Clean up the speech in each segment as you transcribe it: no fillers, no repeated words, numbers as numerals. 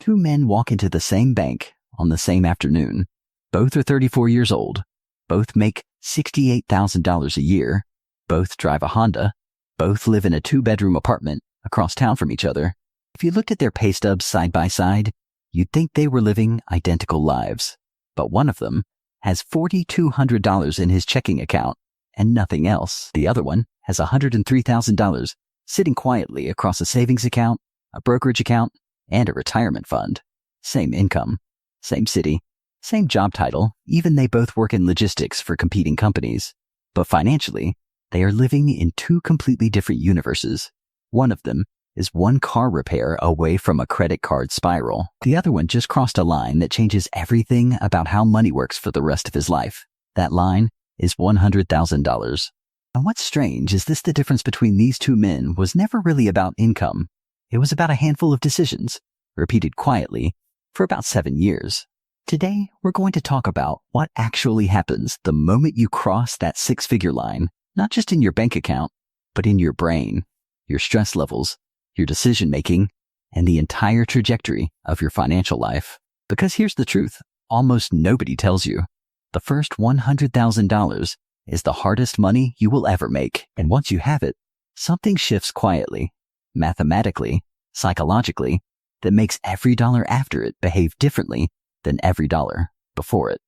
Two men walk into the same bank on the same afternoon. Both are 34 years old. Both make $68,000 a year. Both drive a Honda. Both live in a 2-bedroom apartment across town from each other. If you looked at their pay stubs side by side, you'd think they were living identical lives. But one of them has $4,200 in his checking account and nothing else. The other one has $103,000 sitting quietly across a savings account, a brokerage account, and a retirement fund. Same income, same city, same job title, even they both work in logistics for competing companies. But financially, they are living in two completely different universes. One of them is one car repair away from a credit card spiral. The other one just crossed a line that changes everything about how money works for the rest of his life. That line is $100,000. And what's strange is the difference between these two men was never really about income. It was about a handful of decisions, repeated quietly, for about 7 years. Today, we're going to talk about what actually happens the moment you cross that 6-figure line, not just in your bank account, but in your brain, your stress levels, your decision-making, and the entire trajectory of your financial life. Because here's the truth, almost nobody tells you. The first $100,000 is the hardest money you will ever make. And once you have it, something shifts quietly, mathematically, psychologically, that makes every dollar after it behave differently than every dollar before it.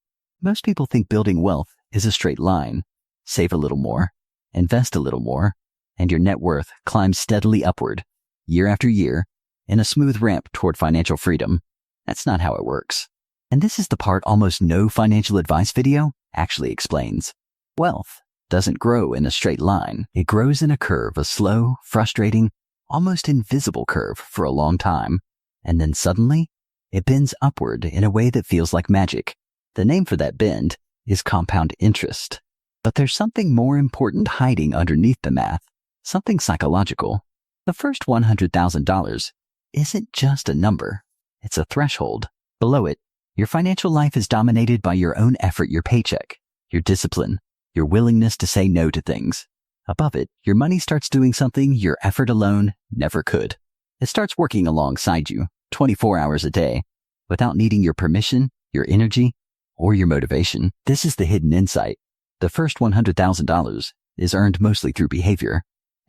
Most people think building wealth is a straight line. Save a little more, invest a little more, and your net worth climbs steadily upward, year after year, in a smooth ramp toward financial freedom. That's not how it works. And this is the part almost no financial advice video actually explains. Wealth doesn't grow in a straight line. It grows in a curve, a slow, frustrating, almost invisible curve for a long time. And then suddenly, it bends upward in a way that feels like magic. The name for that bend is compound interest. But there's something more important hiding underneath the math, something psychological. The first $100,000 isn't just a number. It's a threshold. Below it, your financial life is dominated by your own effort, your paycheck, your discipline, your willingness to say no to things. Above it, your money starts doing something your effort alone never could. It starts working alongside you 24 hours a day without needing your permission, your energy, or your motivation. This is the hidden insight. The first $100,000 is earned mostly through behavior.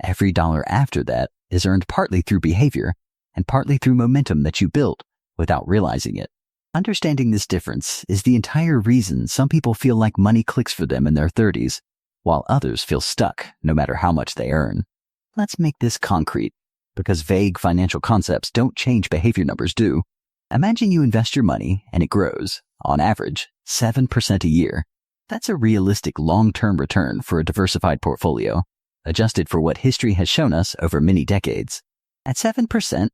Every dollar after that is earned partly through behavior and partly through momentum that you built without realizing it. Understanding this difference is the entire reason some people feel like money clicks for them in their 30s, while others feel stuck no matter how much they earn. Let's make this concrete, because vague financial concepts don't change behavior, numbers do. Imagine you invest your money and it grows, on average, 7% a year. That's a realistic long-term return for a diversified portfolio, adjusted for what history has shown us over many decades. At 7%,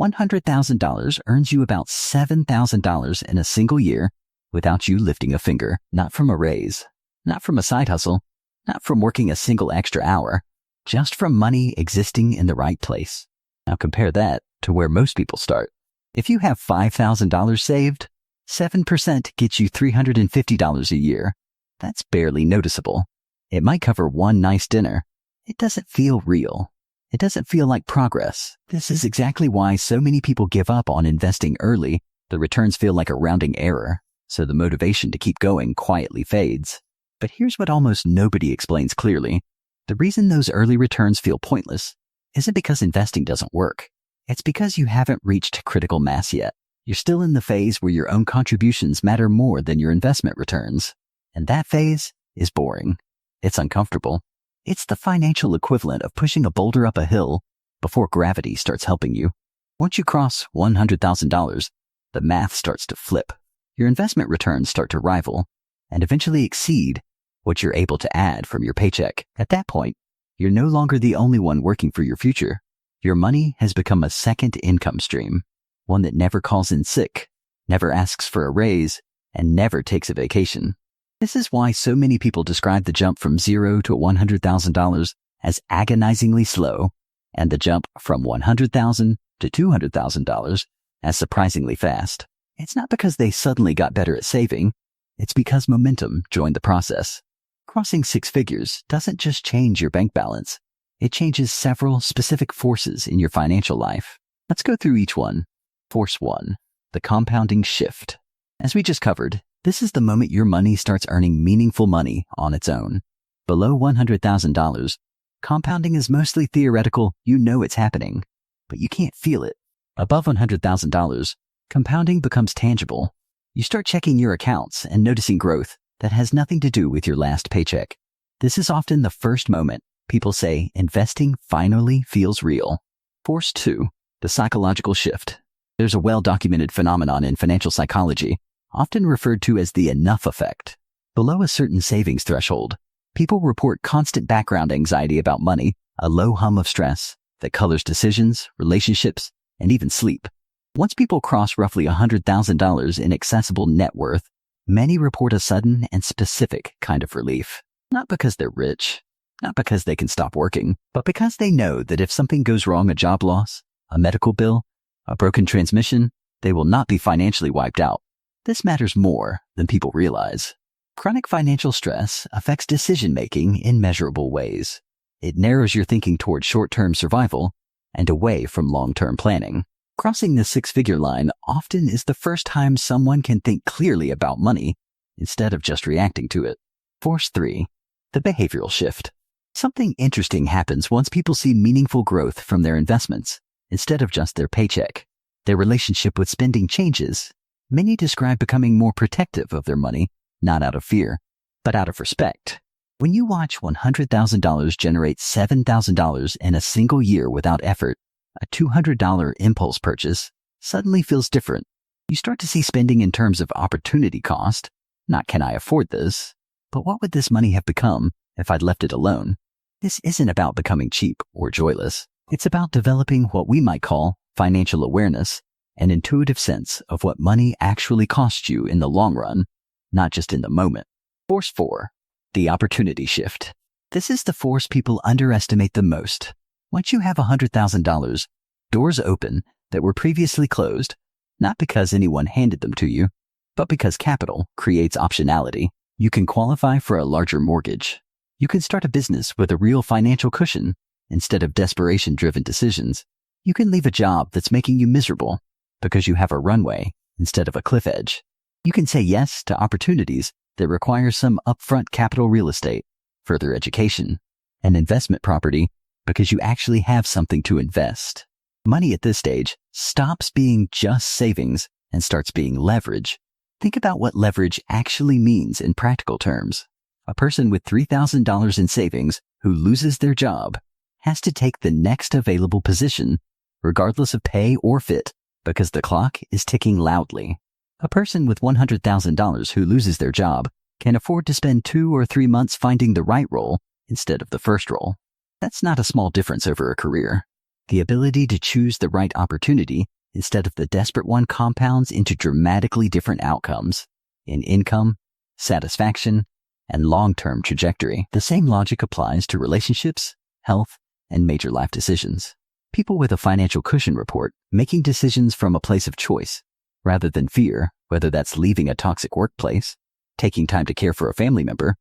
$100,000 earns you about $7,000 in a single year without you lifting a finger, not from a raise, not from a side hustle, not from working a single extra hour, just from money existing in the right place. Now compare that to where most people start. If you have $5,000 saved, 7% gets you $350 a year. That's barely noticeable. It might cover one nice dinner. It doesn't feel real. It doesn't feel like progress. This is exactly why so many people give up on investing early. The returns feel like a rounding error, so the motivation to keep going quietly fades. But here's what almost nobody explains clearly. The reason those early returns feel pointless isn't because investing doesn't work. It's because you haven't reached critical mass yet. You're still in the phase where your own contributions matter more than your investment returns. And that phase is boring. It's uncomfortable. It's the financial equivalent of pushing a boulder up a hill before gravity starts helping you. Once you cross $100,000, the math starts to flip. Your investment returns start to rival and eventually exceed what you're able to add from your paycheck. At that point, you're no longer the only one working for your future. Your money has become a second income stream, one that never calls in sick, never asks for a raise, and never takes a vacation. This is why so many people describe the jump from $0 to $100,000 as agonizingly slow, and the jump from $100,000 to $200,000 as surprisingly fast. It's not because they suddenly got better at saving. It's because momentum joined the process. Crossing 6 figures doesn't just change your bank balance. It changes several specific forces in your financial life. Let's go through each one. Force 1. the compounding shift. As we just covered, this is the moment your money starts earning meaningful money on its own. Below $100,000, compounding is mostly theoretical. You know it's happening, but you can't feel it. Above $100,000, compounding becomes tangible. You start checking your accounts and noticing growth that has nothing to do with your last paycheck. This is often the first moment people say investing finally feels real. Force 2, the psychological shift. There's a well-documented phenomenon in financial psychology, often referred to as the enough effect. Below a certain savings threshold, people report constant background anxiety about money, a low hum of stress that colors decisions, relationships, and even sleep. Once people cross roughly $100,000 in accessible net worth, many report a sudden and specific kind of relief. Not because they're rich, not because they can stop working, but because they know that if something goes wrong, a job loss, a medical bill, a broken transmission, they will not be financially wiped out. This matters more than people realize. Chronic financial stress affects decision-making in measurable ways. It narrows your thinking toward short-term survival and away from long-term planning. Crossing the six-figure line often is the first time someone can think clearly about money instead of just reacting to it. Force 3, the behavioral shift. Something interesting happens once people see meaningful growth from their investments instead of just their paycheck. Their relationship with spending changes. Many describe becoming more protective of their money, not out of fear, but out of respect. When you watch $100,000 generate $7,000 in a single year without effort, a $200 impulse purchase suddenly feels different. You start to see spending in terms of opportunity cost, not can I afford this, but what would this money have become if I'd left it alone? This isn't about becoming cheap or joyless. It's about developing what we might call financial awareness, an intuitive sense of what money actually costs you in the long run, not just in the moment. Force 4, the opportunity shift. This is the force people underestimate the most. Once you have $100,000, doors open that were previously closed, not because anyone handed them to you, but because capital creates optionality. You can qualify for a larger mortgage. You can start a business with a real financial cushion instead of desperation-driven decisions. You can leave a job that's making you miserable because you have a runway instead of a cliff edge. You can say yes to opportunities that require some upfront capital real estate, further education, and investment property because you actually have something to invest. Money at this stage stops being just savings and starts being leverage. Think about what leverage actually means in practical terms. A person with $3,000 in savings who loses their job has to take the next available position, regardless of pay or fit, because the clock is ticking loudly. A person with $100,000 who loses their job can afford to spend 2 or 3 months finding the right role instead of the first role. That's not a small difference over a career. The ability to choose the right opportunity instead of the desperate one compounds into dramatically different outcomes in income, satisfaction, and long-term trajectory. The same logic applies to relationships, health, and major life decisions. People with a financial cushion report making decisions from a place of choice rather than fear, whether that's leaving a toxic workplace, taking time to care for a family member,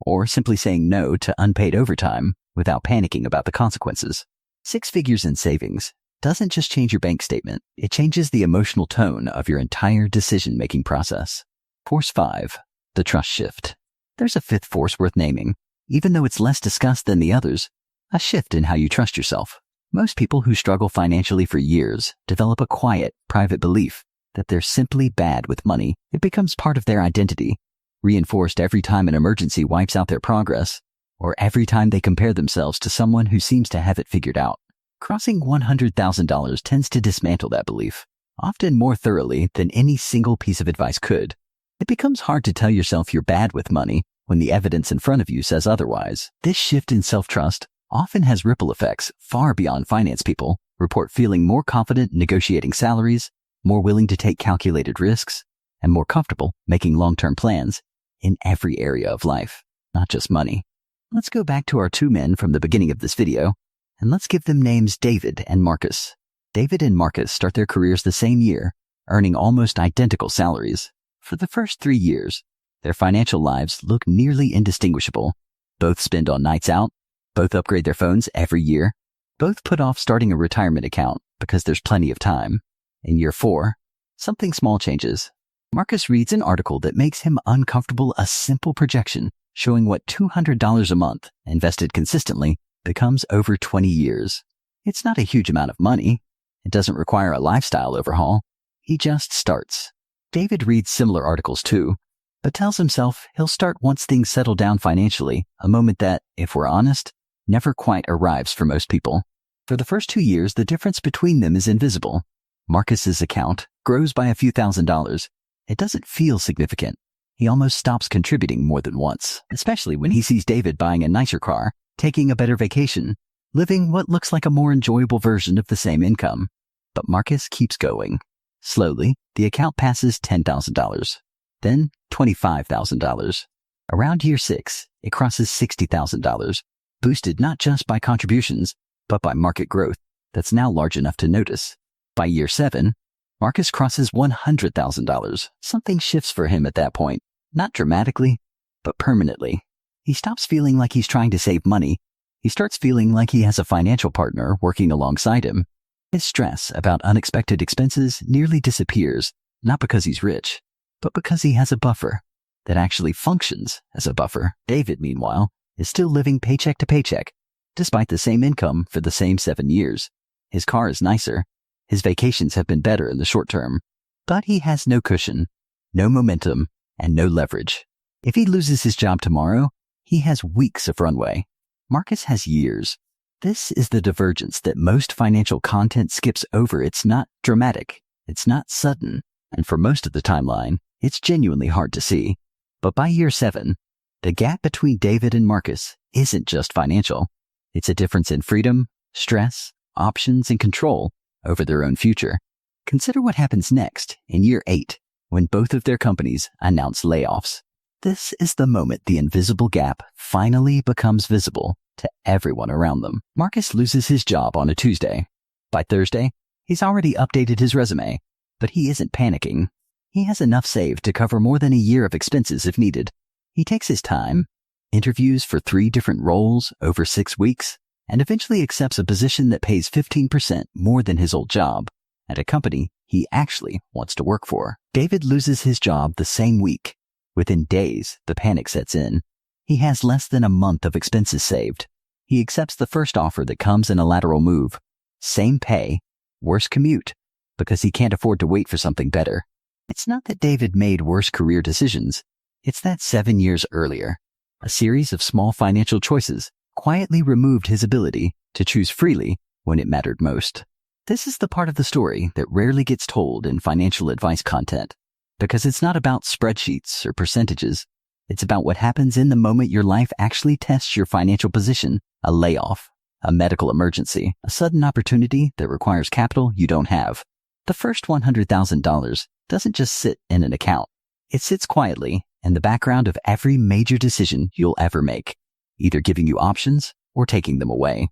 or simply saying no to unpaid overtime without panicking about the consequences. 6 figures in savings doesn't just change your bank statement, it changes the emotional tone of your entire decision-making process. Force 5, the trust shift. There's a 5th force worth naming, even though it's less discussed than the others, a shift in how you trust yourself. Most people who struggle financially for years develop a quiet, private belief that they're simply bad with money. It becomes part of their identity, reinforced every time an emergency wipes out their progress, or every time they compare themselves to someone who seems to have it figured out. Crossing $100,000 tends to dismantle that belief, often more thoroughly than any single piece of advice could. It becomes hard to tell yourself you're bad with money when the evidence in front of you says otherwise. This shift in self-trust often has ripple effects far beyond finance. People report feeling more confident negotiating salaries, more willing to take calculated risks, and more comfortable making long-term plans in every area of life, not just money. Let's go back to our 2 men from the beginning of this video, and let's give them names David and Marcus. David and Marcus start their careers the same year, earning almost identical salaries. For the first 3 years, their financial lives look nearly indistinguishable. Both spend on nights out, both upgrade their phones every year, both put off starting a retirement account because there's plenty of time. In year 4, Something small changes. Marcus reads an article that makes him uncomfortable, a simple projection showing what $200 a month, invested consistently, becomes over 20 years. It's not a huge amount of money. It doesn't require a lifestyle overhaul. He just starts. David reads similar articles too, but tells himself he'll start once things settle down financially, a moment that, if we're honest, never quite arrives for most people. For the first 2 years, the difference between them is invisible. Marcus's account grows by a few $1,000s. It doesn't feel significant. He almost stops contributing more than once, especially when he sees David buying a nicer car, taking a better vacation, living what looks like a more enjoyable version of the same income. But Marcus keeps going. Slowly, the account passes $10,000, then $25,000. Around year 6, it crosses $60,000, boosted not just by contributions, but by market growth that's now large enough to notice. By year 7, Marcus crosses $100,000. Something shifts for him at that point, not dramatically, but permanently. He stops feeling like he's trying to save money. He starts feeling like he has a financial partner working alongside him. His stress about unexpected expenses nearly disappears, not because he's rich, but because he has a buffer that actually functions as a buffer. David, meanwhile, is still living paycheck to paycheck, despite the same income for the same 7 years. His car is nicer. His vacations have been better in the short term, but he has no cushion, no momentum, and no leverage. If he loses his job tomorrow, he has weeks of runway. Marcus has years. This is the divergence that most financial content skips over. It's not dramatic. It's not sudden. And for most of the timeline, it's genuinely hard to see. But by year 7, the gap between David and Marcus isn't just financial. It's a difference in freedom, stress, options, and control over their own future. Consider what happens next in year 8, when both of their companies announce layoffs. This is the moment the invisible gap finally becomes visible to everyone around them. Marcus loses his job on a Tuesday. By Thursday, he's already updated his resume, but he isn't panicking. He has enough saved to cover more than a year of expenses if needed. He takes his time, interviews for 3 different roles over 6 weeks, and eventually accepts a position that pays 15% more than his old job at a company he actually wants to work for. David loses his job the same week. Within days, the panic sets in. He has less than a month of expenses saved. He accepts the first offer that comes in a lateral move. Same pay, worse commute, because he can't afford to wait for something better. It's not that David made worse career decisions. It's that 7 years earlier, a series of small financial choices quietly removed his ability to choose freely when it mattered most. This is the part of the story that rarely gets told in financial advice content, because it's not about spreadsheets or percentages. It's about what happens in the moment your life actually tests your financial position: a layoff, a medical emergency, a sudden opportunity that requires capital you don't have. The first $100,000 doesn't just sit in an account. It sits quietly in the background of every major decision you'll ever make, either giving you options or taking them away.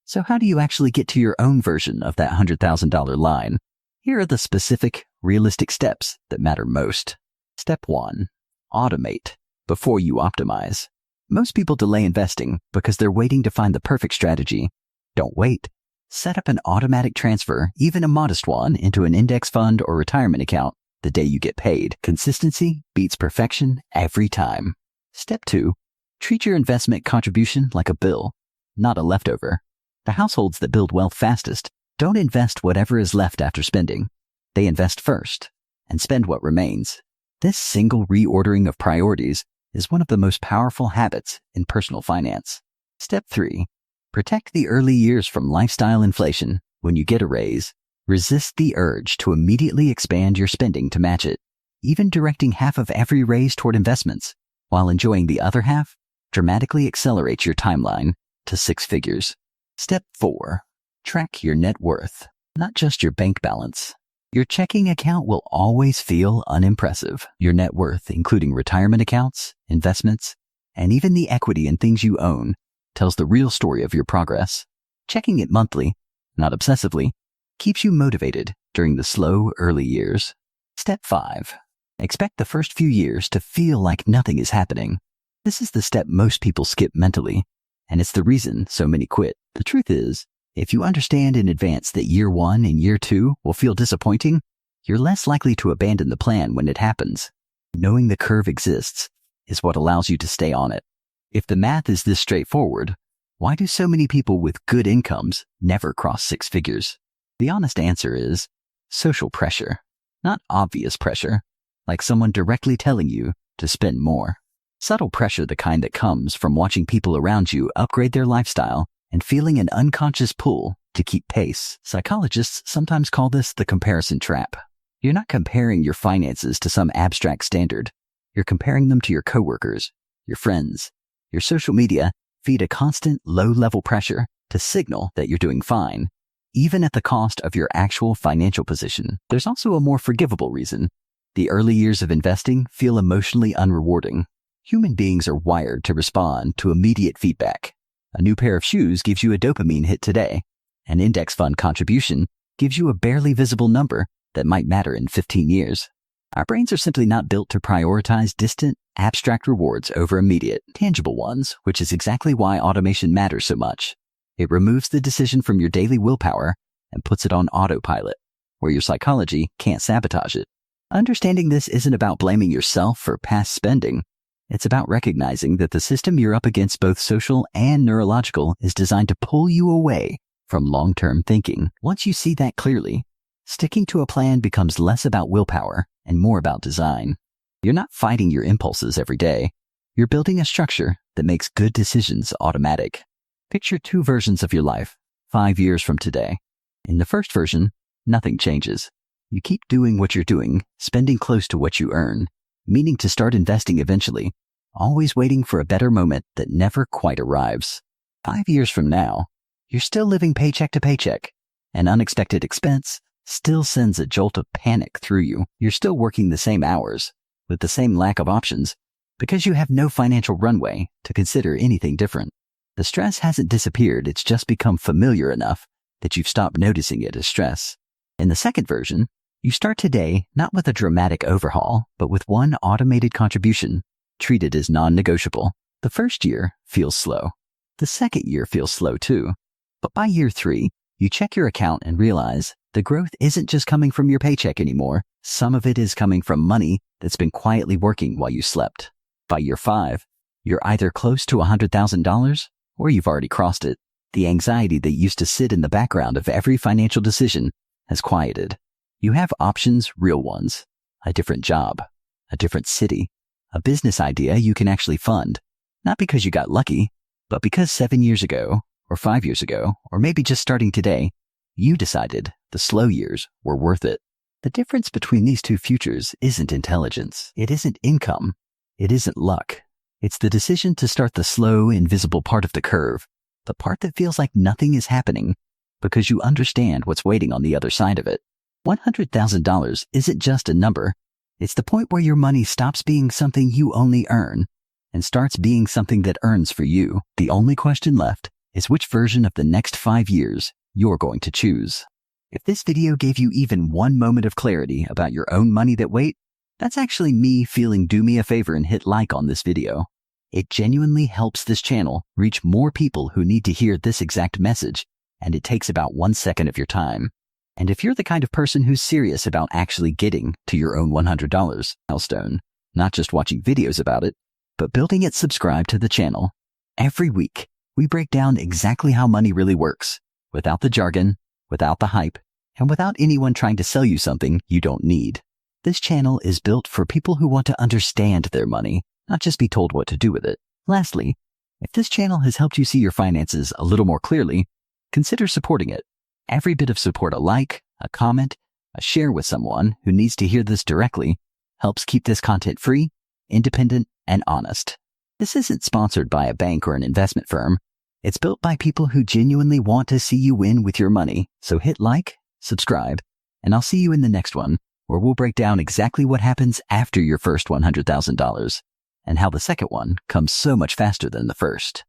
So how do you actually get to your own version of that $100,000 line? Here are the specific, realistic steps that matter most. Step 1. Automate before you optimize. Most people delay investing because they're waiting to find the perfect strategy. Don't wait. Set up an automatic transfer, even a modest one, into an index fund or retirement account the day you get paid. Consistency beats perfection every time. Step 2. Treat your investment contribution like a bill, not a leftover. The households that build wealth fastest don't invest whatever is left after spending. They invest first and spend what remains. This single reordering of priorities is one of the most powerful habits in personal finance. Step 3. Protect the early years from lifestyle inflation. When you get a raise, resist the urge to immediately expand your spending to match it. Even directing half of every raise toward investments, while enjoying the other half, dramatically accelerates your timeline to 6 figures. Step 4. Track your net worth, not just your bank balance. Your checking account will always feel unimpressive. Your net worth, including retirement accounts, investments, and even the equity in things you own, tells the real story of your progress. Checking it monthly, not obsessively, keeps you motivated during the slow early years. Step 5. Expect the first few years to feel like nothing is happening. This is the step most people skip mentally, and it's the reason so many quit. The truth is, if you understand in advance that year 1 and year 2 will feel disappointing, you're less likely to abandon the plan when it happens. Knowing the curve exists is what allows you to stay on it. If the math is this straightforward, why do so many people with good incomes never cross six figures? The honest answer is social pressure, not obvious pressure, like someone directly telling you to spend more. Subtle pressure, the kind that comes from watching people around you upgrade their lifestyle and feeling an unconscious pull to keep pace. Psychologists sometimes call this the comparison trap. You're not comparing your finances to some abstract standard. You're comparing them to your coworkers, your friends. Your social media feed a constant low-level pressure to signal that you're doing fine, even at the cost of your actual financial position. There's also a more forgivable reason. The early years of investing feel emotionally unrewarding. Human beings are wired to respond to immediate feedback. A new pair of shoes gives you a dopamine hit today. An index fund contribution gives you a barely visible number that might matter in 15 years. Our brains are simply not built to prioritize distant, abstract rewards over immediate, tangible ones, which is exactly why automation matters so much. It removes the decision from your daily willpower and puts it on autopilot, where your psychology can't sabotage it. Understanding this isn't about blaming yourself for past spending. It's about recognizing that the system you're up against, both social and neurological, is designed to pull you away from long-term thinking. Once you see that clearly, sticking to a plan becomes less about willpower and more about design. You're not fighting your impulses every day. You're building a structure that makes good decisions automatic. Picture two versions of your life, 5 years from today. In the first version, nothing changes. You keep doing what you're doing, spending close to what you earn, meaning to start investing eventually, always waiting for a better moment that never quite arrives. 5 years from now, you're still living paycheck to paycheck. An unexpected expense still sends a jolt of panic through you. You're still working the same hours, with the same lack of options, because you have no financial runway to consider anything different. The stress hasn't disappeared, it's just become familiar enough that you've stopped noticing it as stress. In the second version, you start today not with a dramatic overhaul, but with one automated contribution, treated as non-negotiable. The first year feels slow. The second year feels slow too. But by year 3, you check your account and realize the growth isn't just coming from your paycheck anymore. Some of it is coming from money that's been quietly working while you slept. By year 5, you're either close to $100,000 or you've already crossed it. The anxiety that used to sit in the background of every financial decision has quieted. You have options, real ones, a different job, a different city, a business idea you can actually fund, not because you got lucky, but because 7 years ago, or 5 years ago, or maybe just starting today, you decided the slow years were worth it. The difference between these two futures isn't intelligence. It isn't income. It isn't luck. It's the decision to start the slow, invisible part of the curve, the part that feels like nothing is happening, because you understand what's waiting on the other side of it. $100,000 isn't just a number. It's the point where your money stops being something you only earn and starts being something that earns for you. The only question left is which version of the next 5 years you're going to choose. If this video gave you even one moment of clarity about your own money that wait, that's actually me feeling do me a favor and hit like on this video. It genuinely helps this channel reach more people who need to hear this exact message, and it takes about 1 second of your time. And if you're the kind of person who's serious about actually getting to your own $100 milestone, not just watching videos about it, but building it, subscribe to the channel. Every week, we break down exactly how money really works, without the jargon, without the hype, and without anyone trying to sell you something you don't need. This channel is built for people who want to understand their money, not just be told what to do with it. Lastly, if this channel has helped you see your finances a little more clearly, consider supporting it. Every bit of support, a like, a comment, a share with someone who needs to hear this directly, helps keep this content free, independent, and honest. This isn't sponsored by a bank or an investment firm. It's built by people who genuinely want to see you win with your money. So hit like, subscribe, and I'll see you in the next one, where we'll break down exactly what happens after your first $100,000 and how the second one comes so much faster than the first.